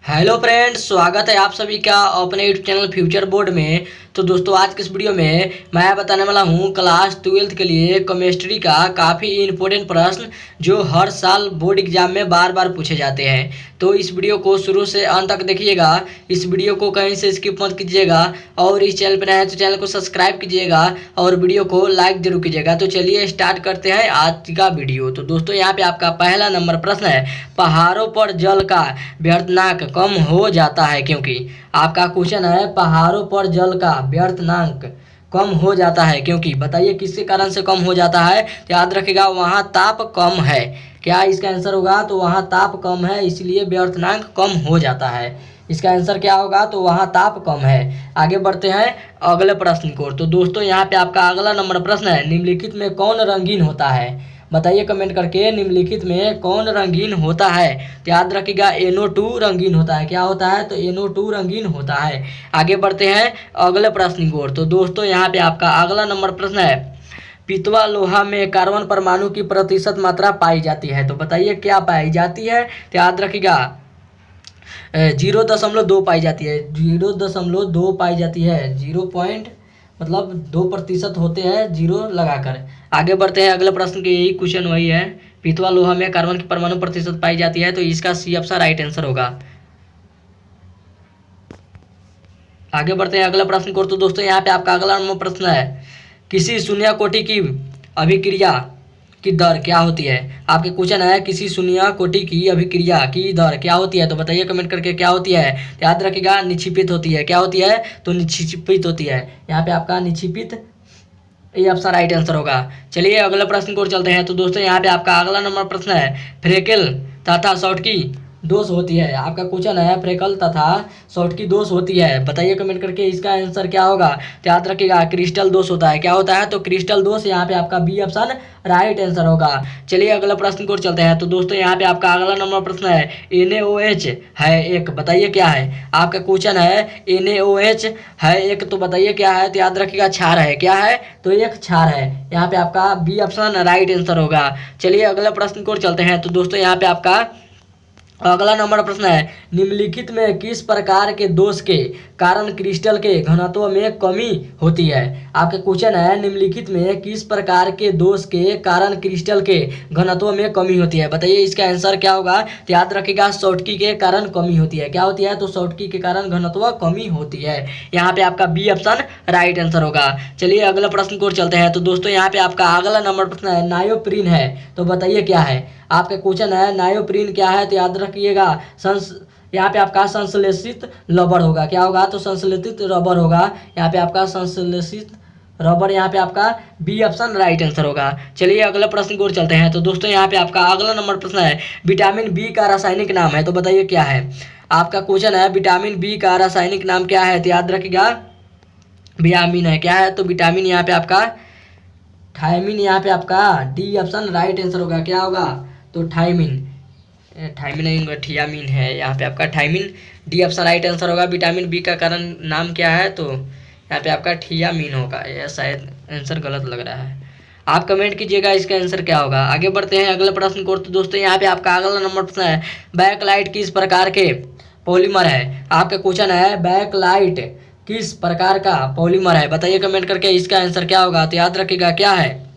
Hello friends, स्वागत है आप सभी का अपने यूट्यूब चैनल फ्यूचर बोर्ड में। तो दोस्तों, आज के इस वीडियो में मैं बताने वाला हूं क्लास 12th के लिए केमिस्ट्री का काफ़ी इंपॉर्टेंट प्रश्न जो हर साल बोर्ड एग्जाम में बार बार पूछे जाते हैं। तो इस वीडियो को शुरू से अंत तक देखिएगा, इस वीडियो को कहीं से स्किप मत कीजिएगा और इस चैनल पर नए हैं तो चैनल को सब्सक्राइब कीजिएगा और वीडियो को लाइक जरूर कीजिएगा। तो चलिए स्टार्ट करते हैं आज का वीडियो। तो दोस्तों, यहाँ पे आपका पहला नंबर प्रश्न है, पहाड़ों पर जल का व्यर्थनाक कम हो जाता है क्योंकि। आपका क्वेश्चन है, पहाड़ों पर जल का व्यर्थनाक कम हो जाता है क्योंकि। बताइए किसके कारण से कम हो जाता है। तो याद रखिएगा, वहाँ ताप कम है। क्या इसका आंसर होगा? तो वहाँ ताप कम है इसलिए व्यर्थनाक कम हो जाता है। इसका आंसर क्या होगा? तो वहाँ ताप कम है। आगे बढ़ते हैं अगले प्रश्न को। तो दोस्तों, यहाँ पे आपका अगला नंबर प्रश्न है, निम्नलिखित में कौन रंगीन होता है। बताइए कमेंट करके, निम्नलिखित में कौन रंगीन होता है। तो याद रखिएगा, NO2 रंगीन होता है। क्या होता है? तो NO2 रंगीन होता है। आगे बढ़ते हैं अगले प्रश्न की ओर। तो दोस्तों, यहाँ पे आपका अगला नंबर प्रश्न है, पीतवा लोहा में कार्बन परमाणु की प्रतिशत मात्रा पाई जाती है। तो बताइए क्या पाई जाती है। तो याद रखिएगा, 0.2 पाई जाती है। 0.2 पाई जाती है। 0 मतलब 2% होते हैं जीरो लगाकर। आगे बढ़ते हैं अगले प्रश्न के, यही क्वेश्चन वही है, पीतवा लोहा में कार्बन की परमाणु प्रतिशत पाई जाती है। तो इसका सी ऑप्शन राइट आंसर होगा। आगे बढ़ते हैं अगला प्रश्न को। तो दोस्तों, यहाँ पे आपका अगला नंबर प्रश्न है, किसी शून्य कोटि की अभिक्रिया की दर क्या होती है। आपके क्वेश्चन है, किसी शून्य कोटि की अभिक्रिया की दर क्या होती है। तो बताइए कमेंट करके क्या होती है। तो याद रखिएगा, निक्षेपित होती है। क्या होती है? तो निक्षेपित होती है। यहाँ पे आपका निक्षेपित, ये ऑप्शन राइट आंसर होगा। चलिए अगले प्रश्न को चलते हैं। तो दोस्तों, यहाँ पे आपका अगला नंबर प्रश्न है, फ्रेकल तथा शॉर्टकी दोष होती है। आपका क्वेश्चन है, फ्रेकल तथा शॉर्टकी दोष होती है। बताइए कमेंट करके इसका आंसर क्या होगा। तो याद रखिएगा, क्रिस्टल दोष होता है। क्या होता है? तो क्रिस्टल दोष। यहाँ पे आपका बी ऑप्शन राइट आंसर होगा। चलिए अगला प्रश्न को चलते हैं। तो दोस्तों, यहाँ पे आपका अगला नंबर प्रश्न है, NaOH है एक। बताइए क्या है। आपका क्वेश्चन है, NaOH है एक। तो बताइए क्या है। तो याद रखिएगा, क्षार है। क्या है? तो एक क्षार है। यहाँ पे आपका बी ऑप्शन राइट आंसर होगा। चलिए अगला प्रश्न को चलते हैं। तो दोस्तों, यहाँ पे आपका अगला नंबर प्रश्न है, निम्नलिखित में किस प्रकार के दोष के कारण क्रिस्टल के घनत्व में कमी होती है। आपका क्वेश्चन है, निम्नलिखित में किस प्रकार के दोष के कारण क्रिस्टल के घनत्व में कमी होती है। बताइए इसका आंसर क्या होगा। तो याद रखिएगा, शॉर्टकी के कारण कमी होती है। क्या होती है? तो शॉर्टकी के कारण घनत्व कमी होती है। यहाँ पे आपका बी ऑप्शन राइट आंसर होगा। चलिए अगला प्रश्न को चलते हैं। तो दोस्तों, यहाँ पे आपका अगला नंबर प्रश्न है, नायोप्रीन है। तो बताइए क्या है। आपका क्वेश्चन है, नायोप्रीन क्या है। तो याद रखिएगा, यहाँ पे आपका संश्लेषित रबर होगा। क्या होगा? तो संश्लेषित रबर होगा। यहाँ पे आपका संश्लेषित रबर, यहाँ पे आपका बी ऑप्शन राइट आंसर होगा। चलिए अगला प्रश्न की ओर चलते हैं। तो दोस्तों, यहाँ पे आपका अगला नंबर प्रश्न है, विटामिन बी का रासायनिक नाम है। तो बताइए क्या है। आपका क्वेश्चन है, विटामिन बी का रासायनिक नाम क्या है। तो याद रखिएगा, विटामिन है। क्या है? तो विटामिन यहाँ पे आपका थायमिन। यहाँ पे आपका डी ऑप्शन राइट आंसर होगा। क्या होगा? तो थायमिन, थायमिन नहीं, थियामिन है। यहाँ पे आपका thiamine, D option right answer होगा। विटामिन बी का कारण नाम क्या है। तो यहाँ पे आपका थियामिन होगा। यह शायद आंसर गलत लग रहा है, आप कमेंट कीजिएगा इसका आंसर क्या होगा। आगे बढ़ते हैं अगले प्रश्न को। तो दोस्तों, यहाँ पे आपका अगला नंबर प्रश्न है, बैकलाइट किस प्रकार के पॉलीमर है। आपका क्वेश्चन है, बैकलाइट किस प्रकार का पॉलीमर है। बताइए कमेंट करके इसका आंसर क्या होगा। तो याद रखिएगा, क्या है।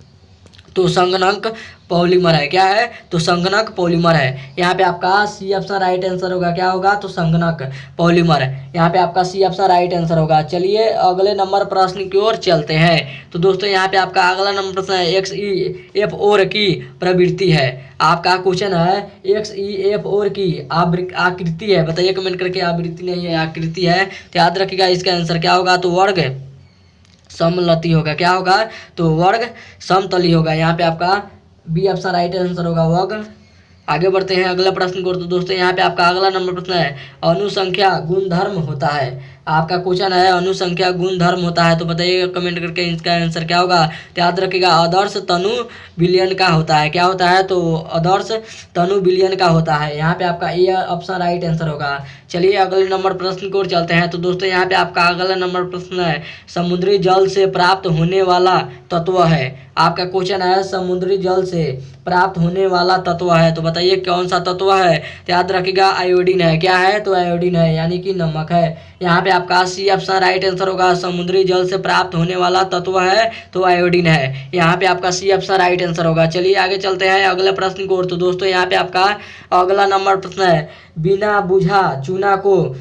तो संगणक पॉलीमर है। क्या है? तो संगणक पॉलीमर है। यहाँ पे आपका सी ऑप्शन राइट आंसर होगा। क्या होगा? तो संगणक पॉलीमर। यहाँ पे आपका सी ऑप्शन राइट आंसर होगा। चलिए अगले नंबर प्रश्न की ओर चलते हैं। तो दोस्तों, यहाँ पे आपका अगला नंबर प्रश्न है, XeF की प्रवृत्ति है। आपका क्वेश्चन है, XeF की आकृति है। बताइए कमेंट करके, आवृत्ति नहीं है, आकृति है। तो याद रखिएगा इसका आंसर क्या होगा। तो वर्ग समलती होगा। क्या होगा? तो वर्ग समतली होगा। यहाँ पे आपका बी ऑप्शन राइट आंसर होगा, वर्ग। आगे बढ़ते हैं अगला प्रश्न को। तो दोस्तों, यहाँ पे आपका अगला नंबर प्रश्न है, अनुसंख्या गुणधर्म होता है। आपका क्वेश्चन है अनुसंख्या गुण धर्म होता है, तो बताइए कमेंट करके इसका आंसर क्या होगा। तो याद रखिएगा आदर्श तनु विलयन का होता है। क्या होता है, तो आदर्श तनु विलयन का होता है। यहाँ पे आपका ए ऑप्शन राइट आंसर होगा। चलिए अगले नंबर प्रश्न की ओर चलते हैं। तो दोस्तों यहाँ पे आपका अगला नंबर प्रश्न है समुद्री जल से प्राप्त होने वाला तत्व है। आपका क्वेश्चन है समुद्री जल से प्राप्त होने वाला तत्व है, तो बताइए कौन सा तत्व है। तो याद रखिएगा आयोडीन है। क्या है, तो आयोडीन है यानी कि नमक है। यहाँ पे आपका सी ऑप्शन राइट आंसर होगा। समुद्री जल से प्राप्त होने वाला तत्व है तो आयोडीन है। यहाँ पे आपका सी ऑप्शन राइट आंसर होगा। चलिए आगे चलते हैं अगले प्रश्न की ओर। तो दोस्तों यहाँ पे आपका अगला नंबर प्रश्न है बिना बुझा चूना को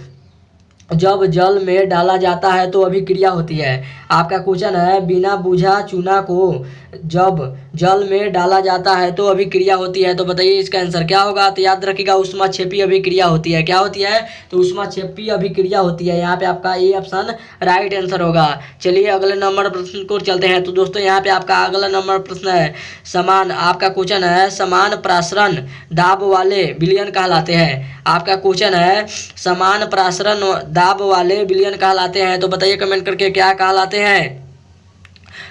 जब जल में डाला जाता है तो अभिक्रिया होती है। आपका क्वेश्चन है बिना बुझा चूना को जब जल में डाला जाता है तो अभिक्रिया होती है, तो बताइए इसका आंसर क्या होगा। तो याद रखिएगा ऊष्माक्षेपी अभिक्रिया होती है। क्या होती है, तो ऊष्माक्षेपी अभिक्रिया होती है। यहाँ पे आपका ए ऑप्शन राइट आंसर होगा। चलिए अगले नंबर प्रश्न को चलते हैं। तो दोस्तों यहाँ पे आपका अगला नंबर प्रश्न है समान, आपका क्वेश्चन है समान प्रासरण दाब वाले विलयन कहलाते हैं। आपका क्वेश्चन है समान प्रासरण दाब वाले विलयन कहलाते हैं, तो बताइए कमेंट करके क्या कहलाते हैं।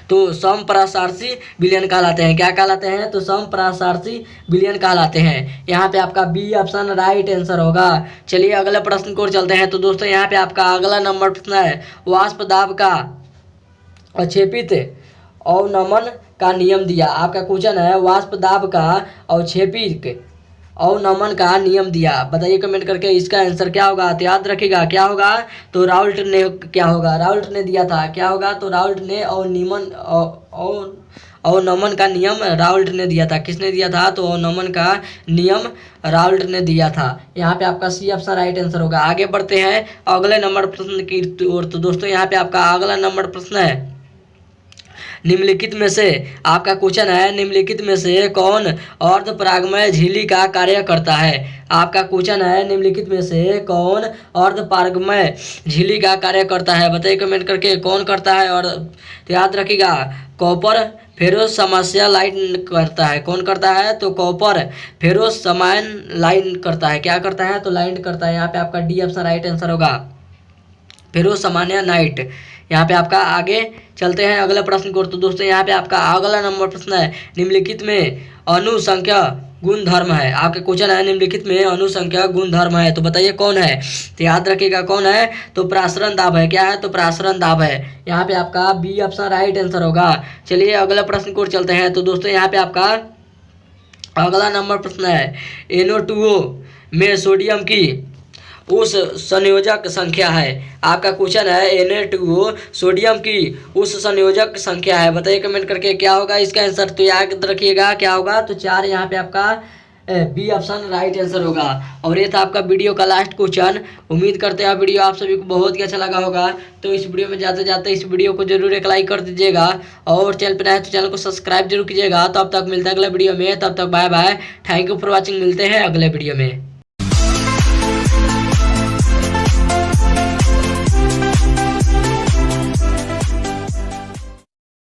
तो समप्रासारसी विलयन कहलाते हैं। क्या कहलाते हैं, तो समप्रासारसी विलयन कहलाते हैं। यहाँ पे आपका बी ऑप्शन राइट आंसर होगा। चलिए अगले प्रश्न को चलते हैं। तो दोस्तों यहाँ पे आपका अगला नंबर प्रश्न है वाष्प दाब का अक्षेपित अवनमन का नियम दिया। आपका क्वेश्चन है वाष्प दाब का अवक्षेपित अवनमन का नियम दिया। बताइए कमेंट करके इसका आंसर क्या होगा। तो याद रखिएगा क्या होगा, तो राउल्ट ने क्या होगा, राउल्ट ने दिया था। क्या होगा, तो राउल्ट ने अवनमन का नियम राउल्ट ने दिया था। किसने दिया था, तो अवनमन का नियम राउल्ट ने दिया था। यहाँ पे आपका सी ऑप्शन राइट आंसर होगा। आगे बढ़ते हैं अगले नंबर प्रश्न की ओर। तो दोस्तों यहाँ पे आपका अगला नंबर प्रश्न है निम्नलिखित में से, आपका क्वेश्चन है निम्नलिखित में से कौन अर्धपरागमय झिल्ली का कार्य करता है। आपका क्वेश्चन है निम्नलिखित में से कौन अर्धपरागमय झिल्ली का कार्य करता है। बताइए कमेंट करके कौन करता है। और तो याद रखिएगा कॉपर फेरोस समस्या लाइन करता है। कौन करता है, तो कॉपर फेरोस समान लाइन करता है। क्या करता है, तो लाइन करता है। यहाँ पे आपका डी ऑप्शन राइट आंसर होगा फेरोस सामान्य नाइट। यहाँ पे आपका आगे चलते हैं अगले प्रश्न को। तो दोस्तों यहाँ पे आपका अगला नंबर प्रश्न है निम्नलिखित में अनुसंख्या गुण धर्म है। आपके क्वेश्चन है निम्नलिखित में अनुसंख्या गुण धर्म है, तो बताइए कौन है। तो याद रखिएगा कौन है, तो प्रासरण दाब है। क्या है, तो प्रासरण दाब है। यहाँ पे आपका बी ऑप्शन राइट आंसर होगा। चलिए अगले प्रश्न को चलते हैं। तो दोस्तों यहाँ पे आपका अगला नंबर प्रश्न है NO2O में सोडियम की उस संयोजक संख्या है। आपका क्वेश्चन है Na2O सोडियम की उस संयोजक संख्या है। बताइए कमेंट करके क्या होगा इसका आंसर। तो याद रखिएगा क्या होगा, तो 4। यहाँ पे आपका बी ऑप्शन राइट आंसर होगा। और ये था आपका वीडियो का लास्ट क्वेश्चन। उम्मीद करते हैं वीडियो आप सभी को बहुत ही अच्छा लगा होगा। तो इस वीडियो में जाते जाते इस वीडियो को जरूर एक लाइक कर दीजिएगा और चैनल पर नए तो चैनल को सब्सक्राइब जरूर कीजिएगा। तब तक मिलते हैं अगले वीडियो में, तब तक bye bye, thank you for watching. मिलते हैं अगले वीडियो में।